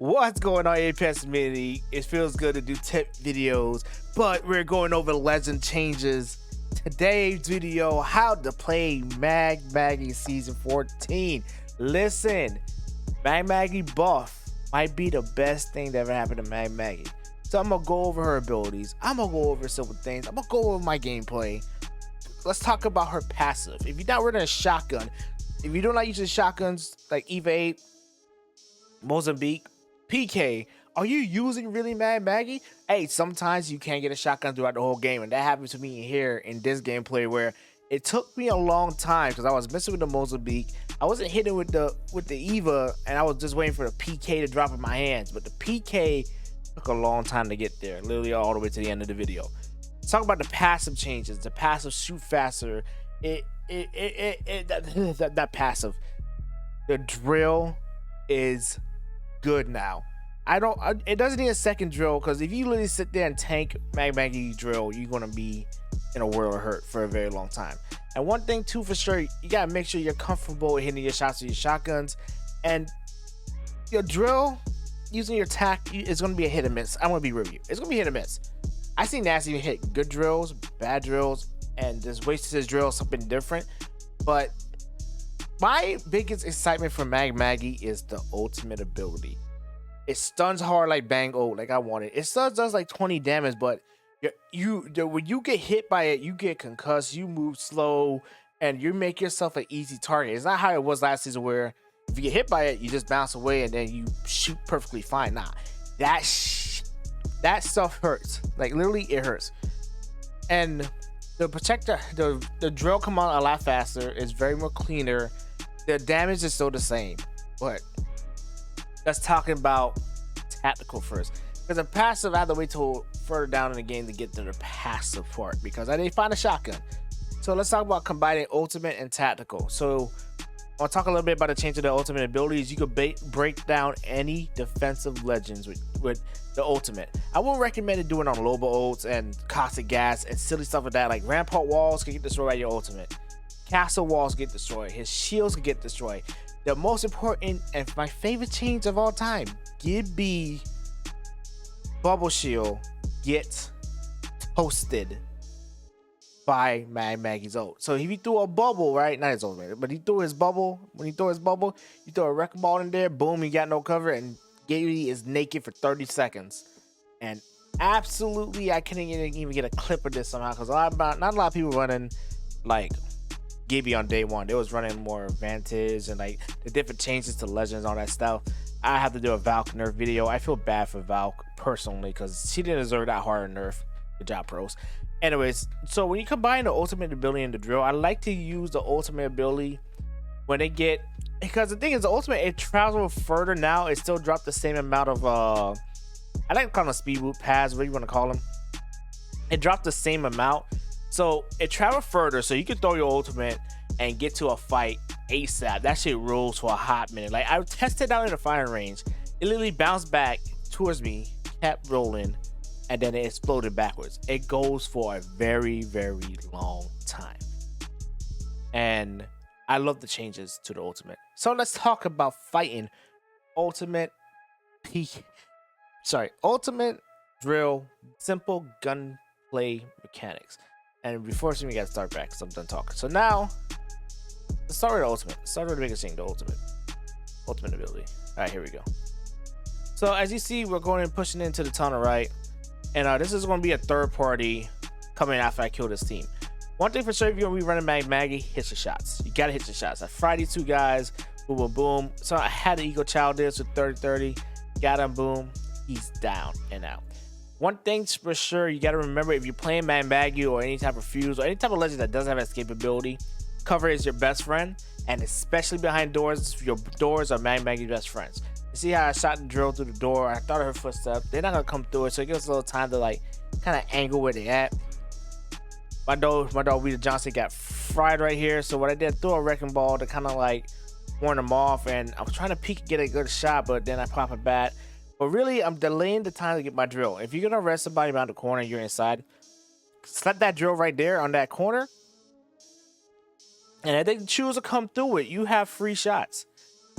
What's going on, Apex community? It feels good to do tip videos, but we're going over legend changes. Today's video, how to play Maggie Season 14. Listen, Maggie buff might be the best thing that ever happened to Maggie. So I'm gonna go over her abilities. I'm gonna go over simple things. I'm gonna go over my gameplay. Let's talk about her passive. If you're not running a shotgun, if you don't like using shotguns like Eva 8, Mozambique, PK, are you using really Maggie? Hey, sometimes you can't get a shotgun throughout the whole game, and that happened to me here in this gameplay where it took me a long time because I was messing with the Mozambique. I wasn't hitting with the Eva, and I was just waiting for the PK to drop in my hands. But the PK took a long time to get there, literally all the way to the end of the video. Let's talk about the passive changes. The passive shoot faster. That passive. The drill is good now. It doesn't need a second drill, because if you literally sit there and tank Maggie drill, you're gonna be in a world of hurt for a very long time. And one thing too, for sure, you gotta make sure you're comfortable hitting your shots with your shotguns, and your drill using your tack is gonna be a hit and miss. I'm gonna be real with you, it's gonna be hit and miss. I seen Nasty hit good drills, bad drills, and just wasted his drill something different. But my biggest excitement for Maggie is the ultimate ability. It stuns hard like Bang O, like I wanted. It stuns does like 20 damage, but when you get hit by it, you get concussed, you move slow, and you make yourself an easy target. It's not how it was last season where if you get hit by it, you just bounce away and then you shoot perfectly fine. Nah, that stuff hurts. Like literally, it hurts. And the protector, the drill come out a lot faster. It's very more cleaner. The damage is still the same, but let's talk about tactical first. Because the passive, I have to wait till further down in the game to get to the passive part because I didn't find a shotgun. So let's talk about combining ultimate and tactical. So I'll talk a little bit about the change of the ultimate abilities. You could break down any defensive legends with the ultimate. I wouldn't recommend it doing on Lobo ults and caustic gas and silly stuff like that. Like rampart walls can get destroyed by your ultimate. Castle walls get destroyed. His shields can get destroyed. The most important and my favorite change of all time, Gibby bubble shield gets toasted by Maggie's ult. So if he threw a bubble, right? Not his ult, but he threw his bubble. When he threw his bubble, you throw a wrecking ball in there, boom, you got no cover, and Gibby is naked for 30 seconds. And absolutely, I couldn't even get a clip of this somehow because not a lot of people running like Gibby on day one. They was running more Vantage and like the different changes to legends, all that stuff. I have to do a Valk nerf video. I feel bad for Valk personally because she didn't deserve that hard nerf. Good job, pros. Anyways, so when you combine the ultimate ability and the drill, I like to use the ultimate ability when they get, because the thing is, the ultimate, it travels further now. It still dropped the same amount of I like to call them speed boot pads, what you want to call them. It dropped the same amount. So it traveled further, so you can throw your ultimate and get to a fight ASAP. That shit rolls for a hot minute. Like I tested out in the firing range. It literally bounced back towards me, kept rolling, and then it exploded backwards. It goes for a very, very long time. And I love the changes to the ultimate. So let's talk about fighting ultimate ultimate drill, simple gunplay mechanics. And before we got to start back because I'm done talking. So now, let's start with the ultimate. Start with the biggest thing, the ultimate ability. All right, here we go. So as you see, we're going and pushing into the tunnel, right? And this is going to be a third party coming after I kill this team. One thing for sure, if you're going to be running Maggie, hit your shots. You got to hit your shots. I fried these two guys, boom, boom, boom. So I had the Eagle Child there, so 30-30. Got him, boom. He's down and out. One thing for sure, you got to remember, if you're playing Maggie or any type of fuse or any type of legend that doesn't have escapability, cover is your best friend, and especially behind doors, your doors are Maggie's best friends. You see how I shot the drill through the door? I thought of her footsteps. They're not gonna come through it, so it gives us a little time to like kind of angle where they at. My dog Rita Johnson got fried right here, so what I did, threw a wrecking ball to kind of like warn them off, and I was trying to peek and get a good shot, but then I pop it back. But really, I'm delaying the time to get my drill. If you're gonna arrest somebody around the corner and you're inside, slap that drill right there on that corner, and if they choose to come through it, you have free shots.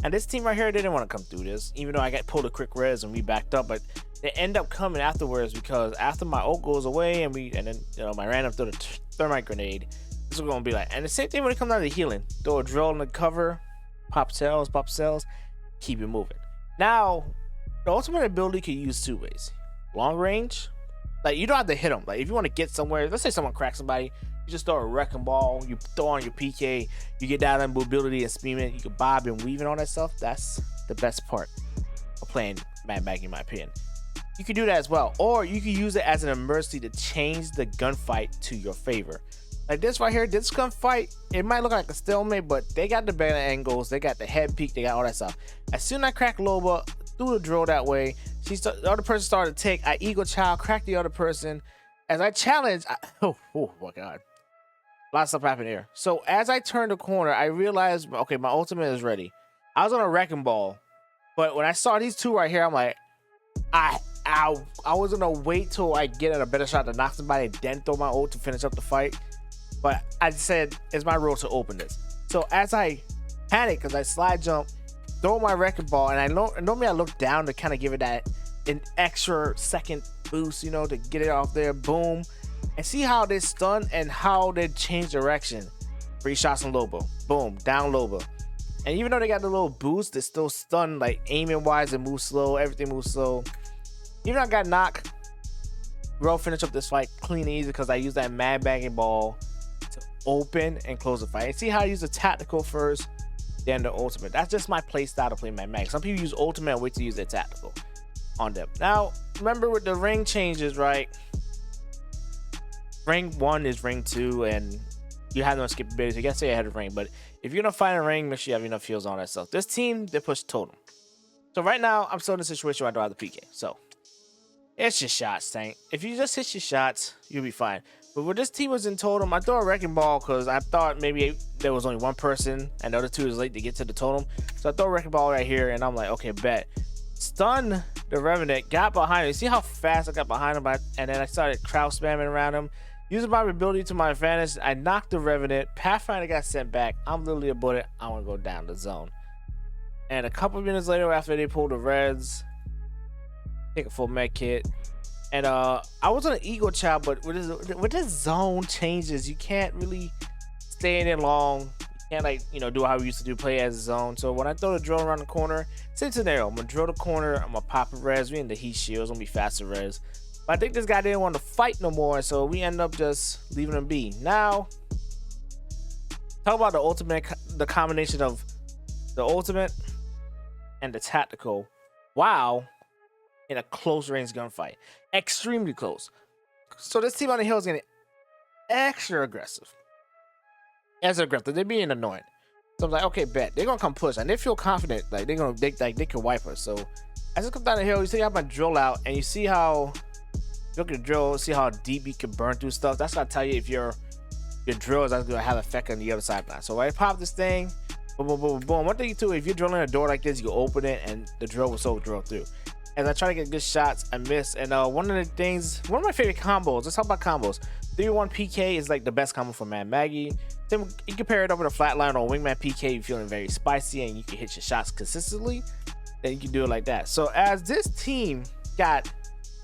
And this team right here, they didn't want to come through this, even though I got pulled a quick res and we backed up. But they end up coming afterwards because after my ult goes away and then my random throw the thermite grenade, this is gonna be like. And the same thing when it comes down to healing, throw a drill in the cover, pop cells, keep it moving. Now, the ultimate ability can use 2 ways: long range, like you don't have to hit them. Like if you want to get somewhere, let's say someone cracks somebody, you just throw a wrecking ball, you throw on your PK, you get down on mobility and speeding, you can bob and weave and all that stuff. That's the best part of playing Mad Maggie, in my opinion. You can do that as well, or you can use it as an emergency to change the gunfight to your favor. Like this right here, this gunfight, it might look like a stalemate, but they got the better angles, they got the head peak, they got all that stuff. As soon as I crack Loba, threw the drill that way, the other person started to take, I eagle child, cracked the other person. As I challenge, oh my god. A lot of stuff happened here. So as I turned the corner, I realized, okay, my ultimate is ready. I was on a wrecking ball, but when I saw these two right here, I'm like, I was gonna wait till I get a better shot to knock somebody, then throw my ult to finish up the fight. But I said it's my rule to open this. So as I panic, because I slide jump, throw my wrecking ball, and normally I look down to kind of give it an extra second boost, to get it off there. Boom. And see how they stun and how they change direction. 3 shots on Loba. Boom. Down Loba. And even though they got the little boost, they still stun, like aiming wise, and move slow. Everything moves slow. Even though I got knocked, we'll finish up this fight clean and easy because I used that Mad Maggie ball to open and close the fight. And see how I use the tactical first, then the ultimate. That's just my play style to play Mad Maggie. Some people use ultimate and wait to use their tactical on them. Now, remember with the ring changes, right? Ring 1 is ring 2, and you have no skippability. You gotta stay ahead of ring. But if you're gonna find a ring, make sure you have enough heals on that stuff. This team, they push totem. So right now, I'm still in a situation where I don't have the PK. So it's just shots, Tank. If you just hit your shots, you'll be fine. But when this team was in totem, I threw a wrecking ball because I thought maybe there was only one person and the other 2 is late to get to the totem. So I throw a wrecking ball right here, and I'm like, okay, bet. Stun the Revenant, got behind him. See how fast I got behind him? And then I started crowd spamming around him. Using my ability to my advantage, I knocked the Revenant. Pathfinder got sent back. I'm literally a bullet. I want to go down the zone. And a couple of minutes later, after they pulled the reds, take a full med kit. And I was on an eagle child, but with this zone changes, you can't really stay in it long. You can't do how we used to do, play as a zone. So when I throw the drill around the corner, same scenario. I'm gonna drill the corner. I'm gonna pop a res. We in the heat shields. Gonna be faster res. But I think this guy didn't want to fight no more, so we end up just leaving him be. Now, talk about the ultimate, the combination of the ultimate and the tactical. Wow. In a close range gunfight. Extremely close. So this team on the hill is getting extra aggressive. They're being annoying. So I'm like, okay, bet. They're gonna come push. And they feel confident. Like they can wipe us. So as it comes down the hill, you see how my drill out, and you see how look at the drill, see how deep you can burn through stuff. That's gonna tell you if your drill is gonna have effect on the other side now. So when I pop this thing, boom, boom, boom, boom. One thing too, if you're drilling a door like this, you open it and the drill will so drill through. As I try to get good shots, I miss. And one of my favorite combos, let's talk about combos. 3-1 PK is like the best combo for Mad Maggie. Then you can pair it up with a flatline or wingman PK. You're feeling very spicy and you can hit your shots consistently. Then you can do it like that. So as this team got,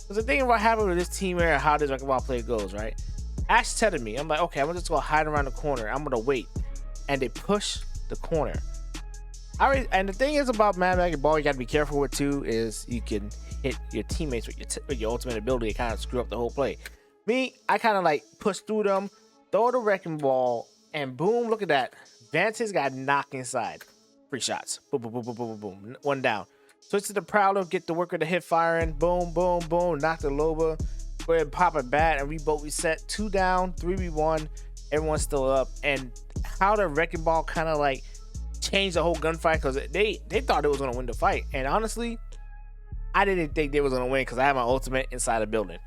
there's a thing about happening with this team here, how this racquetball play goes, right? Ash tethered me. I'm like, okay, I'm just gonna hide around the corner. I'm gonna wait, and they push the corner. And the thing is about Mad Maggie ball, you gotta be careful with too, is you can hit your teammates with your ultimate ability to kind of screw up the whole play. Me, I kind of like push through them, throw the wrecking ball, and boom, look at that. Vantage got knocked inside. 3 shots. Boom, boom, boom, boom, boom, boom. 1 down. Switch to the Prowler, get the worker to hit firing. Boom, boom, boom. Knock the Loba. Go ahead and pop a bat and reset. 2 down, 3v1. Everyone's still up. And how the wrecking ball kind of like changed the whole gunfight, because they thought it was going to win the fight. And honestly, I didn't think they was going to win because I had my ultimate inside the building.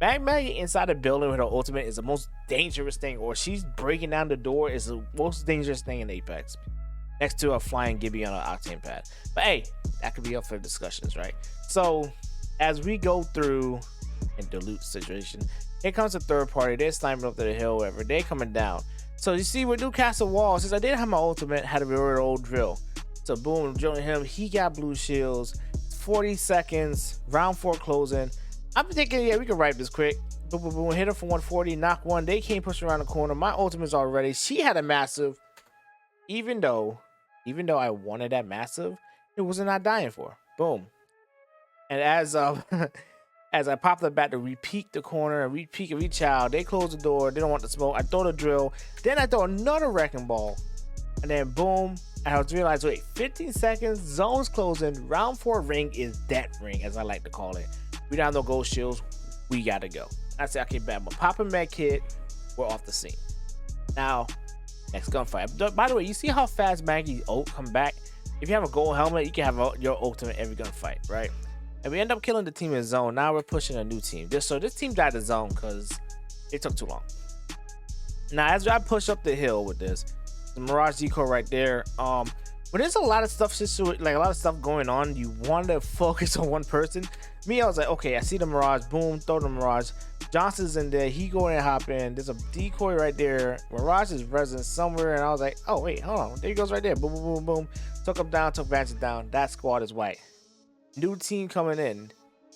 Maggie inside the building with her ultimate is the most dangerous thing, or she's breaking down the door is the most dangerous thing in Apex, next to a flying Gibby on an octane pad. But hey, that could be up for discussions, right? So as we go through and dilute situation, here comes a third party. They're sniping up to the hill, wherever they coming down. So you see with Newcastle Wall, since I didn't have my ultimate, had a very old drill. So boom, drilling him. He got blue shields. 40 seconds. Round 4 closing. I'm thinking, yeah, we can write this quick. Boom, boom, boom. Hit her for 140. Knock one. They came pushing around the corner. My ultimate's already. She had a massive. Even though I wanted that massive, it wasn't not dying for. Boom. And as as I popped up back to repeat the corner and repeat and reach out, they close the door. They don't want the smoke. I throw the drill. Then I throw another wrecking ball. And then boom. And I was realized, wait, 15 seconds, zone's closing. Round 4 ring is that ring, as I like to call it. We down no gold shields. We gotta go. I said, okay, bad. But pop a med kit. We're off the scene. Now, next gunfight. By the way, you see how fast Maggie's ult come back? If you have a gold helmet, you can have your ultimate every gunfight, right? And we end up killing the team in zone. Now we're pushing a new team. So this team died the zone because it took too long. Now, as I push up the hill with this, the Mirage decoy right there. When there's a lot of stuff, like a lot of stuff going on, you want to focus on one person. Me, I was like, okay, I see the Mirage. Boom, throw the Mirage. Johnson's in there. He go in and hop in. There's a decoy right there. Mirage is resident somewhere, and I was like, oh wait, hold on. There he goes right there. Boom, boom, boom, boom. Took him down. Took Vantage down. That squad is white. New team coming in.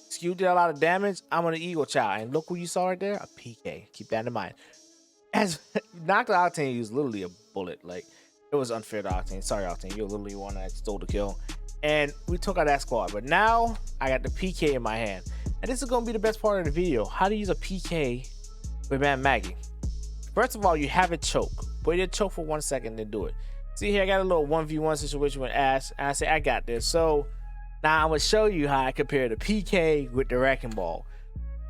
Skew did a lot of damage. I'm on the Eagle Child, and look what you saw right there. A PK. Keep that in mind. As knocked the Octane used literally a bullet. Like, it was unfair to Octane. Sorry, Octane. You're literally one that stole the kill. And we took out that squad. But now I got the PK in my hand. And this is going to be the best part of the video. How to use a PK with Maggie. First of all, you have it choke. Wait to choke for 1 second, then do it. See here, I got a little 1v1 situation with Ash. And I say, I got this. So now I'm going to show you how I compare the PK with the Wrecking Ball.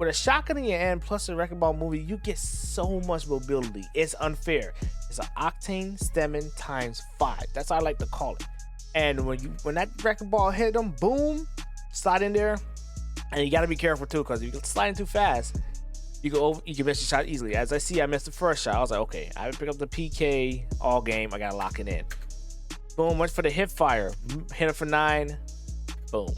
With a shotgun in your end plus a Wrecking Ball movie, you get so much mobility. It's unfair. It's an Octane stemming times 5. That's how I like to call it. And when that Wrecking Ball hit them, boom, slide in there. And you got to be careful too, because if you slide in too fast, you can miss your shot easily. As I see, I missed the first shot. I was like, okay, I pick up the PK all game. I got to lock it in. Boom, went for the hip fire. Hit it for 9. Boom.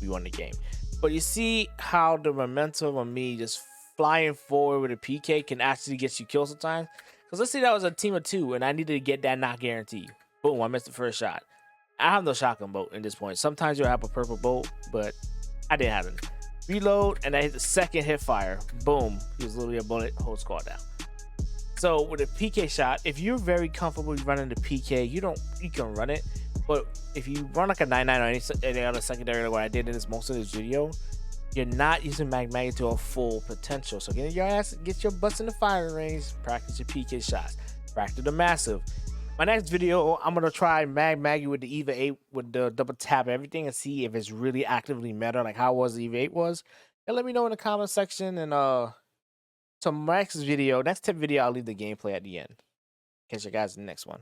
We won the game. But you see how the momentum of me just flying forward with a PK can actually get you killed sometimes? Because let's say that was a team of 2 and I needed to get that knock guarantee. Boom, I missed the first shot. I have no shotgun bolt in this point. Sometimes you'll have a purple bolt, but I didn't have it. Reload, and I hit the second hit fire. Boom, he was literally a bullet, whole squad down. So with a PK shot, if you're very comfortable running the PK, you can run it. But if you run like a 99 or any other secondary, like what I did in most of this video, you're not using Maggie to a full potential. So get your butts in the firing range, practice your PK shots, practice the massive. My next video, I'm gonna try Maggie with the EVA 8 with the double tap and everything and see if it's really actively meta, like how was the EVA 8 was. And let me know in the comment section. And so my next tip video, I'll leave the gameplay at the end. Catch you guys in the next one.